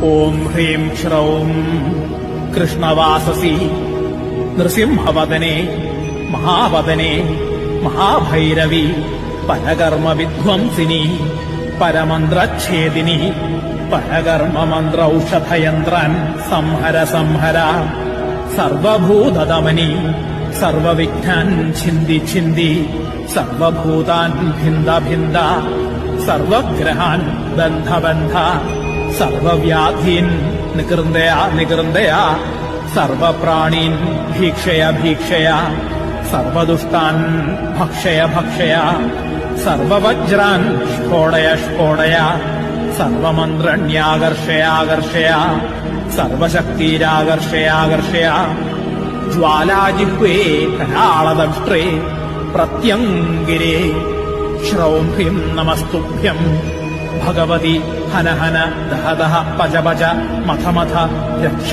ഓം ഹ്രീം ശ്രൗം കൃഷ്ണവാസസി നൃസിംഹവദനേ മഹാവദനേ മഹാഭൈരവി പരകർമ്മ വിധ്വംസിനി പരമന്ത്രച്ഛേദിനി പരകർമ്മമന്ത്രൌഷധയന്ത്രാൻ സംഹര സംഹര സർവഭൂതദമനി സർവവിഘ്നാൻ ഛിന്തി ഛിന്തി സർവഭൂതാൻ ഭിന്ദ ഭിന്ദ സർവഗ്രഹാൻ ബന്ധ ബന്ധ സർവവ്യാധീൻ നികൃന്ദയ നികൃന്ദയ സർവപ്രാണീൻ ഭീക്ഷയ ഭീക്ഷയ സർവദുഷ്ടാൻ ഭക്ഷയ ഭക്ഷയ സർവവജ്രാൻ സ്ഫോടയ സ്ഫോടയ സർവമന്ത്രണ്യാകർഷയാകർഷയ സർവശക്തിരാകർഷയാകർഷയ ജ്വാലാജിഹ്വേ കരാളദംഷ്ട്രേ പ്രത്യംഗിരേ ശ്രൗം ഹ്രീം നമസ്തുഭ്യം ഭഗവതി ഹന ഹന ദഹ ദഹ പജ പജ മഥ മഥ രക്ഷ